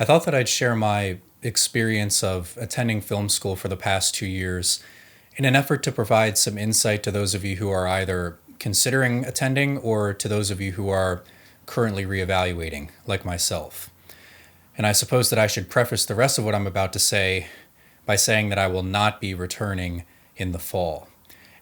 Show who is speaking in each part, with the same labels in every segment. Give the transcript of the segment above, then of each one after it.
Speaker 1: I thought that I'd share my experience of attending film school for the past 2 years in an effort to provide some insight to those of you who are either considering attending or to those of you who are currently reevaluating, like myself. And I suppose that I should preface the rest of what I'm about to say by saying that I will not be returning in the fall.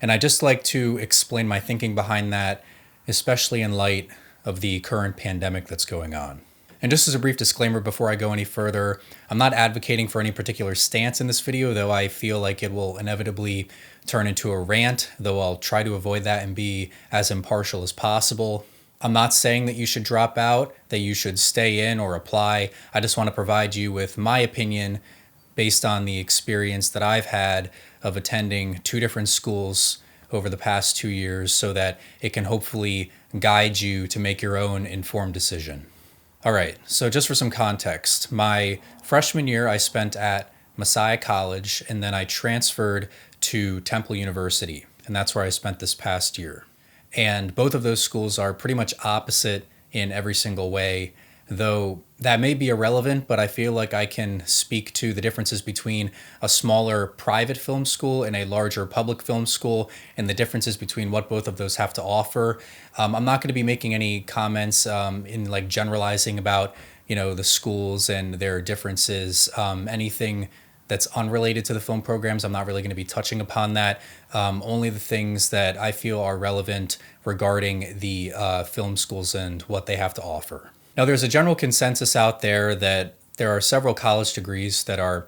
Speaker 1: And I'd just like to explain my thinking behind that, especially in light of the current pandemic that's going on. And just as a brief disclaimer before I go any further, I'm not advocating for any particular stance in this video, though I feel like it will inevitably turn into a rant, though I'll try to avoid that and be as impartial as possible. I'm not saying that you should drop out, that you should stay in or apply. I just want to provide you with my opinion based on the experience that I've had of attending two different schools over the past 2 years so that it can hopefully guide you to make your own informed decision. All right, so just for some context, my freshman year I spent at Messiah College, and then I transferred to Temple University, and that's where I spent this past year. And both of those schools are pretty much opposite in every single way, though that may be irrelevant, but I feel like I can speak to the differences between a smaller private film school and a larger public film school and the differences between what both of those have to offer. I'm not going to be making any comments in like generalizing about, the schools and their differences. Anything that's unrelated to the film programs, I'm not really going to be touching upon that. Only the things that I feel are relevant regarding the film schools and what they have to offer. Now, there's a general consensus out there that there are several college degrees that are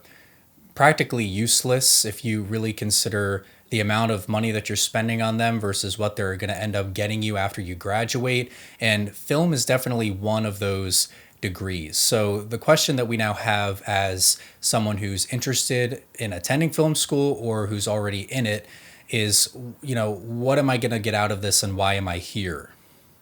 Speaker 1: practically useless if you really consider the amount of money that you're spending on them versus what they're going to end up getting you after you graduate. And film is definitely one of those degrees. So the question that we now have as someone who's interested in attending film school or who's already in it is, what am I going to get out of this and why am I here?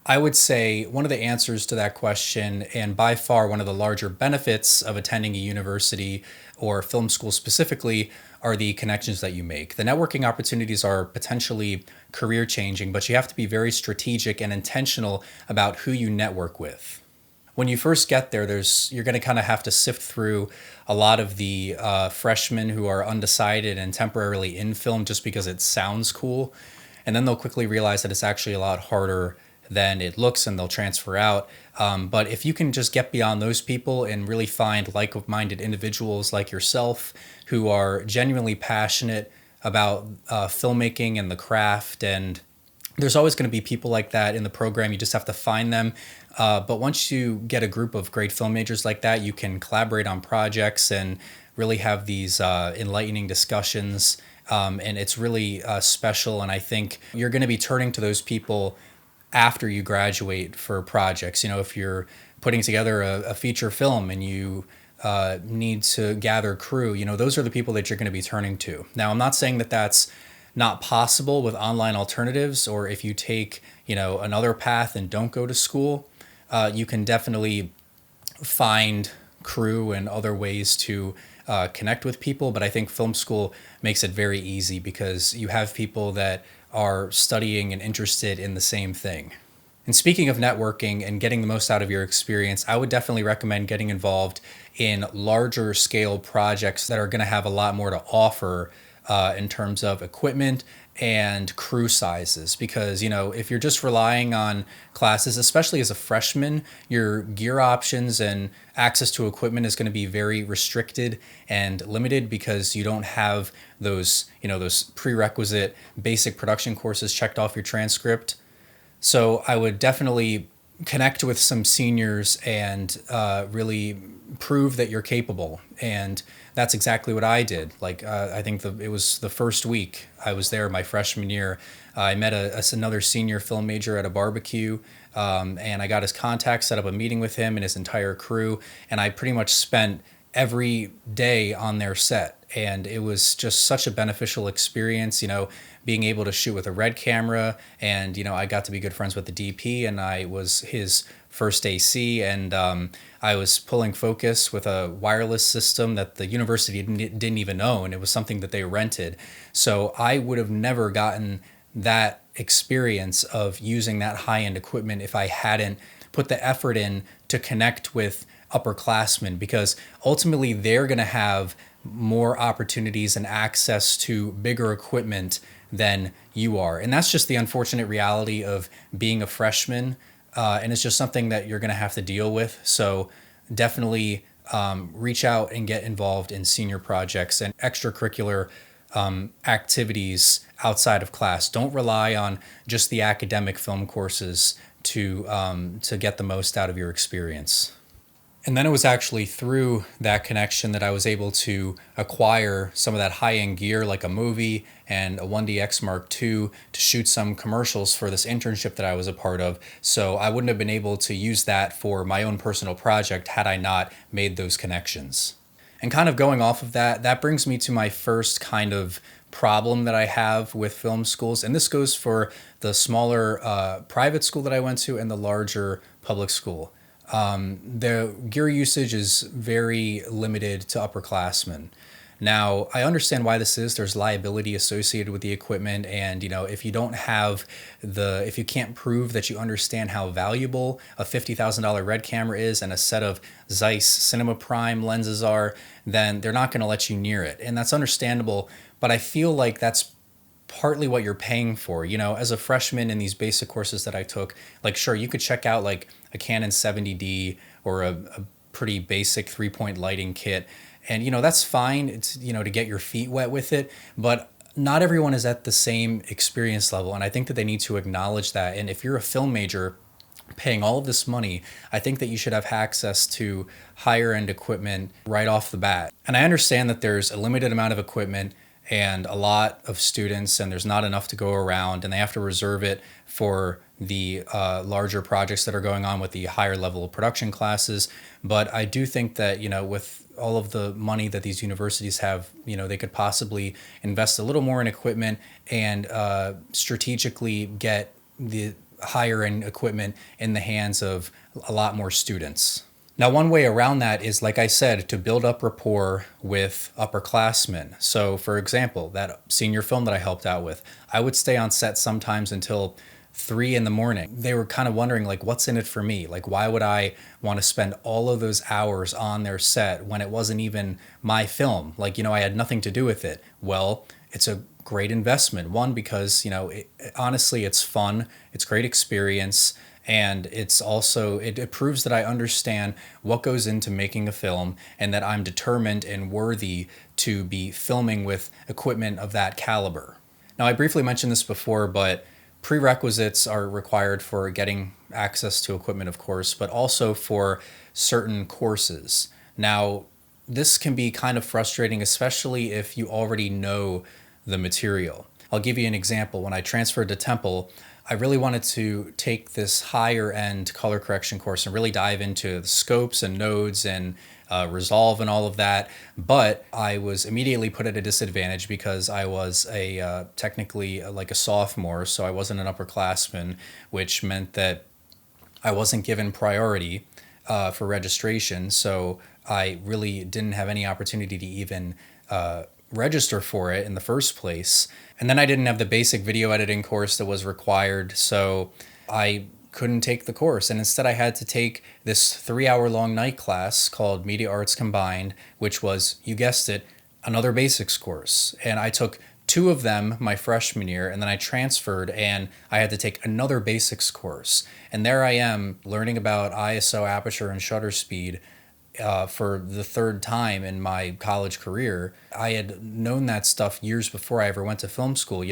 Speaker 1: I would say one of the answers to that question, and by far one of the larger benefits of attending a university or film school specifically, are the connections that you make. The networking opportunities are potentially career changing, but you have to be very strategic and intentional about who you network with. When you first get there, you're going to kind of have to sift through a lot of the freshmen who are undecided and temporarily in film just because it sounds cool. And then they'll quickly realize that it's actually a lot harder than it looks and they'll transfer out. But if you can just get beyond those people and really find like-minded individuals like yourself who are genuinely passionate about filmmaking and the craft, and there's always going to be people like that in the program. You just have to find them. But once you get a group of great film majors like that, you can collaborate on projects and really have these enlightening discussions. And it's really special. And I think you're going to be turning to those people after you graduate for projects. If you're putting together a feature film and you need to gather crew, those are the people that you're going to be turning to. Now, I'm not saying that that's not possible with online alternatives, or if you take, another path and don't go to school, you can definitely find crew and other ways to connect with people. But I think film school makes it very easy because you have people that are studying and interested in the same thing. And speaking of networking and getting the most out of your experience, I would definitely recommend getting involved in larger scale projects that are going to have a lot more to offer in terms of equipment and crew sizes. Because, if you're just relying on classes, especially as a freshman, your gear options and access to equipment is going to be very restricted and limited because you don't have those prerequisite basic production courses checked off your transcript. So I would definitely connect with some seniors and really prove that you're capable. And that's exactly what I did. I think it was the first week I was there my freshman year. I met another senior film major at a barbecue, and I got his contact, set up a meeting with him and his entire crew. And I pretty much spent every day on their set. And it was just such a beneficial experience, being able to shoot with a red camera. And, I got to be good friends with the DP, and I was his first AC. And I was pulling focus with a wireless system that the university didn't even own. It was something that they rented. So I would have never gotten that experience of using that high-end equipment if I hadn't put the effort in to connect with upperclassmen, because ultimately they're going to have more opportunities and access to bigger equipment than you are. And that's just the unfortunate reality of being a freshman. And it's just something that you're going to have to deal with. So definitely reach out and get involved in senior projects and extracurricular activities outside of class. Don't rely on just the academic film courses to get the most out of your experience. And then it was actually through that connection that I was able to acquire some of that high-end gear, like a movie and a 1DX Mark II, to shoot some commercials for this internship that I was a part of. So I wouldn't have been able to use that for my own personal project had I not made those connections. And kind of going off of that, that brings me to my first kind of problem that I have with film schools. And this goes for the smaller private school that I went to and the larger public school. The gear usage is very limited to upperclassmen. Now, I understand why this is. There's liability associated with the equipment, and if you don't have if you can't prove that you understand how valuable a $50,000 red camera is and a set of Zeiss Cinema Prime lenses are, then they're not going to let you near it. And that's understandable, but I feel like that's partly what you're paying for. As a freshman in these basic courses that I took, like, sure, you could check out like a Canon 70D or a pretty basic 3-point lighting kit. And, that's fine. It's, to get your feet wet with it, but not everyone is at the same experience level. And I think that they need to acknowledge that. And if you're a film major paying all of this money, I think that you should have access to higher end equipment right off the bat. And I understand that there's a limited amount of equipment and a lot of students, and there's not enough to go around, and they have to reserve it for the larger projects that are going on with the higher level production classes. But I do think that, with all of the money that these universities have, they could possibly invest a little more in equipment and strategically get the higher end equipment in the hands of a lot more students. Now, one way around that is, like I said, to build up rapport with upperclassmen. So, for example, that senior film that I helped out with, I would stay on set sometimes until 3 a.m. They were kind of wondering, like, what's in it for me? Like, why would I want to spend all of those hours on their set when it wasn't even my film? Like, I had nothing to do with it. Well, it's a great investment. One, because, honestly, it's fun. It's great experience. And it's also, it proves that I understand what goes into making a film and that I'm determined and worthy to be filming with equipment of that caliber. Now, I briefly mentioned this before, but prerequisites are required for getting access to equipment, of course, but also for certain courses. Now, this can be kind of frustrating, especially if you already know the material. I'll give you an example. When I transferred to Temple, I really wanted to take this higher end color correction course and really dive into the scopes and nodes and resolve and all of that. But I was immediately put at a disadvantage because I was technically like a sophomore, so I wasn't an upperclassman, which meant that I wasn't given priority for registration. So I really didn't have any opportunity to even register for it in the first place. And then I didn't have the basic video editing course that was required, so I couldn't take the course. And instead I had to take this 3-hour-long night class called Media Arts Combined, which was, you guessed it, another basics course. And I took 2 of them my freshman year, and then I transferred and I had to take another basics course. And there I am learning about ISO, aperture, and shutter speed for the 3rd time in my college career. I had known that stuff years before I ever went to film school,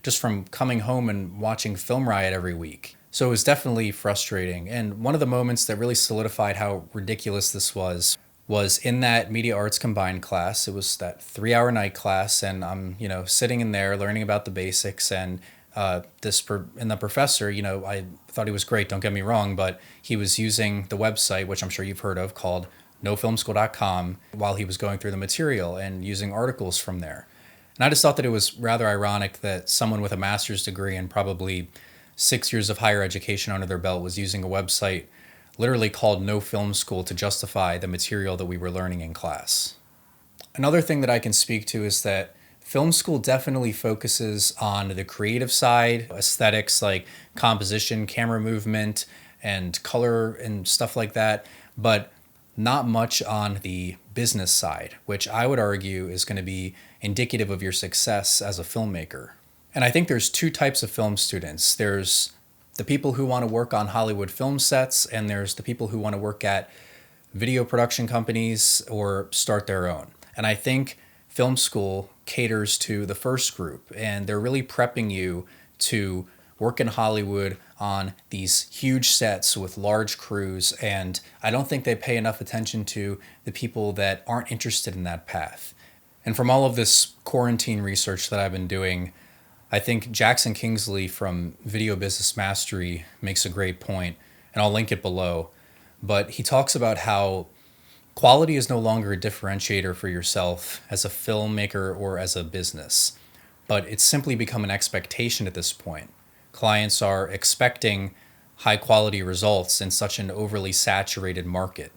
Speaker 1: just from coming home and watching Film Riot every week. So it was definitely frustrating. And one of the moments that really solidified how ridiculous this was in that Media Arts Combined class. It was that 3-hour night class, and I'm, sitting in there learning about the basics, and the professor, I thought he was great, don't get me wrong, but he was using the website, which I'm sure you've heard of, called nofilmschool.com, while he was going through the material and using articles from there. And I just thought that it was rather ironic that someone with a master's degree and probably 6 years of higher education under their belt was using a website literally called No Film School to justify the material that we were learning in class. Another thing that I can speak to is that film school definitely focuses on the creative side, aesthetics like composition, camera movement, and color and stuff like that. But not much on the business side, which I would argue is going to be indicative of your success as a filmmaker. And I think there's two types of film students. There's the people who want to work on Hollywood film sets, and there's the people who want to work at video production companies or start their own. And I think film school caters to the first group, and they're really prepping you to work in Hollywood on these huge sets with large crews. And I don't think they pay enough attention to the people that aren't interested in that path. And from all of this quarantine research that I've been doing, I think Jackson Kingsley from Video Business Mastery makes a great point, and I'll link it below. But he talks about how quality is no longer a differentiator for yourself as a filmmaker or as a business, but it's simply become an expectation at this point. Clients are expecting high quality results in such an overly saturated market.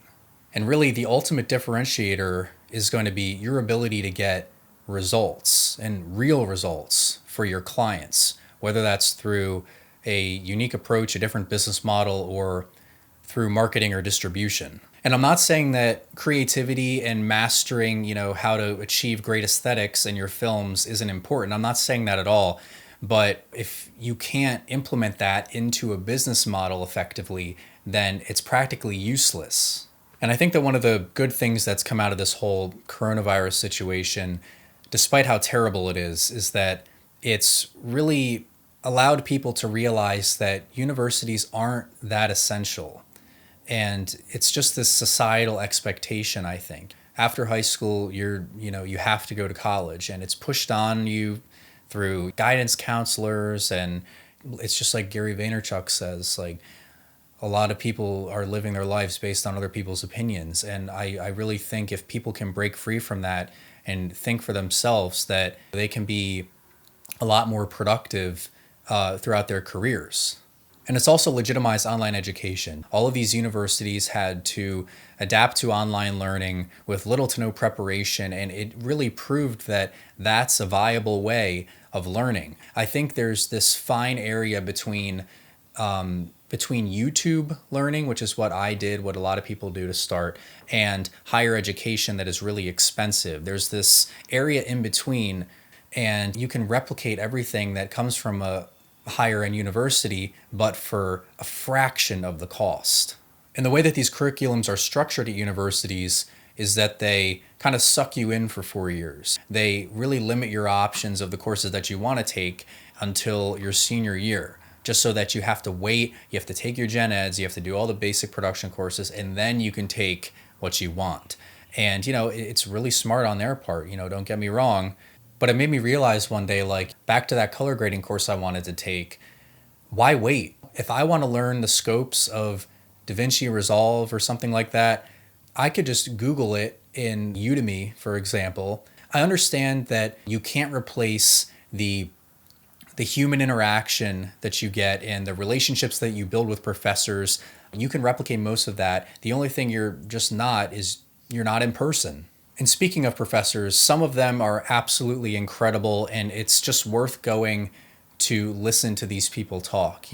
Speaker 1: And really, the ultimate differentiator is going to be your ability to get results and real results for your clients, whether that's through a unique approach, a different business model, or through marketing or distribution. And I'm not saying that creativity and mastering, how to achieve great aesthetics in your films isn't important. I'm not saying that at all. But if you can't implement that into a business model effectively, then it's practically useless. And I think that one of the good things that's come out of this whole coronavirus situation, despite how terrible it is that it's really allowed people to realize that universities aren't that essential. And it's just this societal expectation, I think. After high school, you have to go to college, and it's pushed on you through guidance counselors. And it's just like Gary Vaynerchuk says, like, a lot of people are living their lives based on other people's opinions. And I really think if people can break free from that and think for themselves, that they can be a lot more productive throughout their careers. And it's also legitimized online education. All of these universities had to adapt to online learning with little to no preparation, and it really proved that that's a viable way of learning. I think there's this fine area between YouTube learning, which is what I did, what a lot of people do to start, and higher education that is really expensive. There's this area in between, and you can replicate everything that comes from a higher end university, but for a fraction of the cost. And the way that these curriculums are structured at universities is that they kind of suck you in for 4 years. They really limit your options of the courses that you want to take until your senior year, just so that you have to wait, you have to take your gen eds, you have to do all the basic production courses, and then you can take what you want. And, it's really smart on their part, don't get me wrong. But it made me realize one day, like, back to that color grading course I wanted to take, why wait? If I want to learn the scopes of DaVinci Resolve or something like that, I could just Google it in Udemy, for example. I understand that you can't replace the human interaction that you get and the relationships that you build with professors. You can replicate most of that. The only thing you're just not is you're not in person. And speaking of professors, some of them are absolutely incredible, and it's just worth going to listen to these people talk.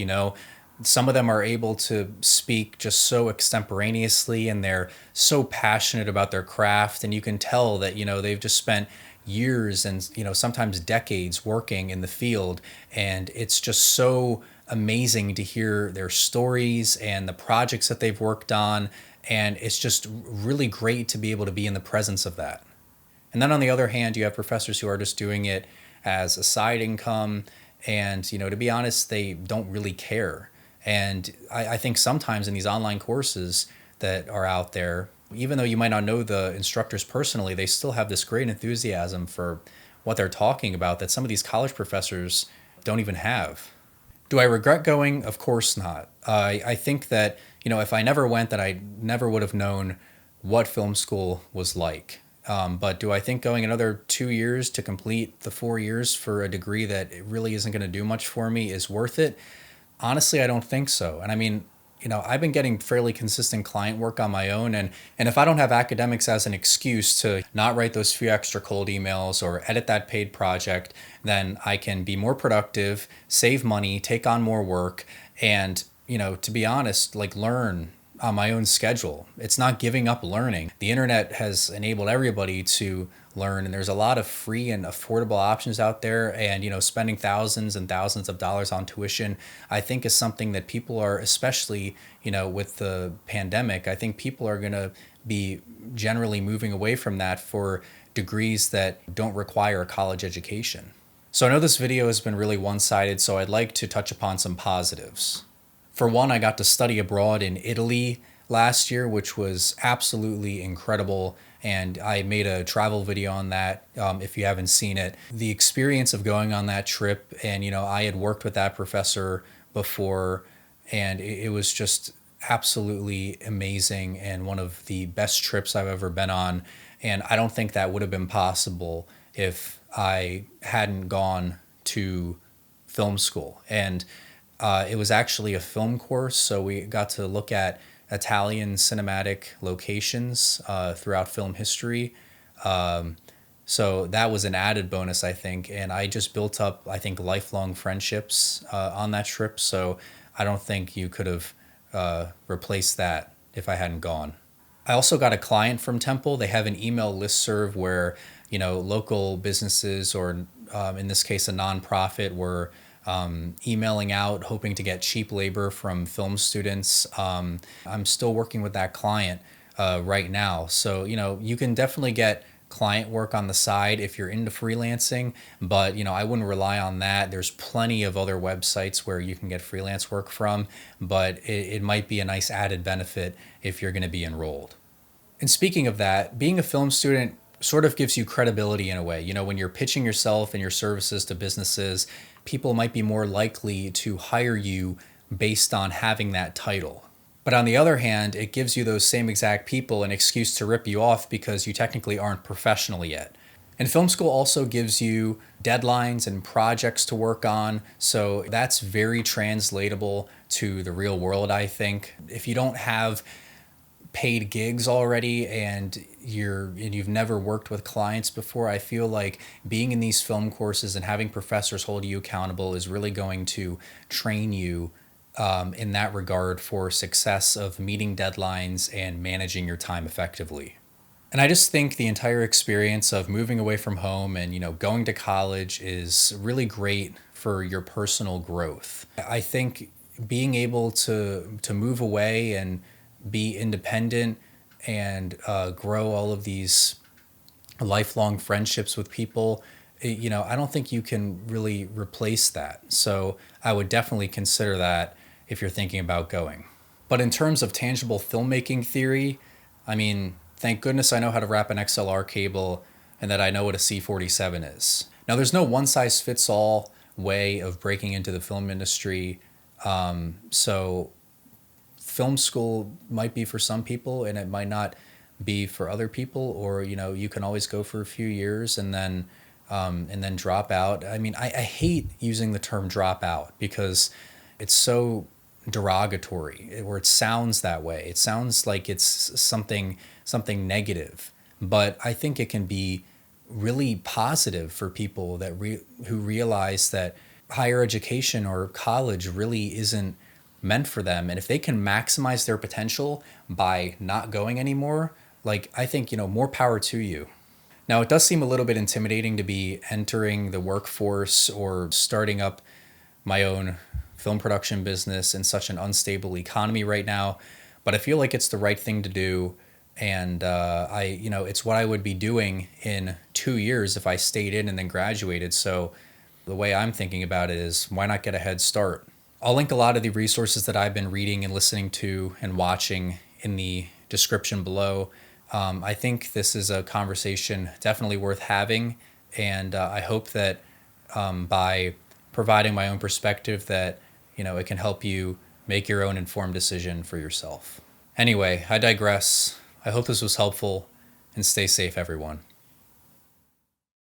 Speaker 1: Some of them are able to speak just so extemporaneously, and they're so passionate about their craft, and you can tell that, they've just spent years and, sometimes decades working in the field. And it's just so amazing to hear their stories and the projects that they've worked on. And it's just really great to be able to be in the presence of that. And then on the other hand, you have professors who are just doing it as a side income. And, to be honest, they don't really care. And I think sometimes in these online courses that are out there, even though you might not know the instructors personally, they still have this great enthusiasm for what they're talking about that some of these college professors don't even have. Do I regret going? Of course not. I think that, if I never went, that I never would have known what film school was like. But do I think going another 2 years to complete the 4 years for a degree that it really isn't going to do much for me is worth it? Honestly, I don't think so. And I mean, I've been getting fairly consistent client work on my own. And if I don't have academics as an excuse to not write those few extra cold emails or edit that paid project, then I can be more productive, save money, take on more work, and, to be honest, like learn on my own schedule. It's not giving up learning. The internet has enabled everybody to learn, and there's a lot of free and affordable options out there. And, spending thousands and thousands of dollars on tuition, I think is something that people are, especially, with the pandemic, I think people are going to be generally moving away from that for degrees that don't require a college education. So I know this video has been really one-sided, so I'd like to touch upon some positives. For one, I got to study abroad in Italy last year, which was absolutely incredible. And I made a travel video on that if you haven't seen it. The experience of going on that trip, and I had worked with that professor before, and it was just absolutely amazing and one of the best trips I've ever been on. And I don't think that would have been possible if I hadn't gone to film school. And it was actually a film course, so we got to look at Italian cinematic locations throughout film history. So that was an added bonus, I think. And I just built up, I think, lifelong friendships on that trip. So I don't think you could have replaced that if I hadn't gone. I also got a client from Temple. They have an email listserv where, local businesses, or in this case, a nonprofit, were emailing out, hoping to get cheap labor from film students. I'm still working with that client right now. So, you can definitely get client work on the side if you're into freelancing, but, I wouldn't rely on that. There's plenty of other websites where you can get freelance work from, but it might be a nice added benefit if you're going to be enrolled. And speaking of that, being a film student sort of gives you credibility in a way. When you're pitching yourself and your services to businesses, people might be more likely to hire you based on having that title. But on the other hand, it gives you those same exact people an excuse to rip you off because you technically aren't professional yet. And film school also gives you deadlines and projects to work on, so that's very translatable to the real world, I think. If you don't have paid gigs already and you've never worked with clients before, I feel like being in these film courses and having professors hold you accountable is really going to train you in that regard for success of meeting deadlines and managing your time effectively. And I just think the entire experience of moving away from home and going to college is really great for your personal growth. I think being able to move away and be independent and grow all of these lifelong friendships with people, I don't think you can really replace that. So I would definitely consider that if you're thinking about going. But in terms of tangible filmmaking theory, thank goodness I know how to wrap an XLR cable and that I know what a C47 is. Now, there's no one-size-fits-all way of breaking into the film industry. So film school might be for some people and it might not be for other people, or you can always go for a few years and then drop out. I hate using the term drop out because it's so derogatory, or it sounds that way. It sounds like it's something negative, but I think it can be really positive for people that who realize that higher education or college really isn't meant for them. And if they can maximize their potential by not going anymore, I think, more power to you. Now, it does seem a little bit intimidating to be entering the workforce or starting up my own film production business in such an unstable economy right now, but I feel like it's the right thing to do. And it's what I would be doing in 2 years if I stayed in and then graduated. So the way I'm thinking about it is, why not get a head start? I'll link a lot of the resources that I've been reading and listening to and watching in the description below. I think this is a conversation definitely worth having, and I hope that by providing my own perspective that it can help you make your own informed decision for yourself. Anyway, I digress. I hope this was helpful, and stay safe, everyone.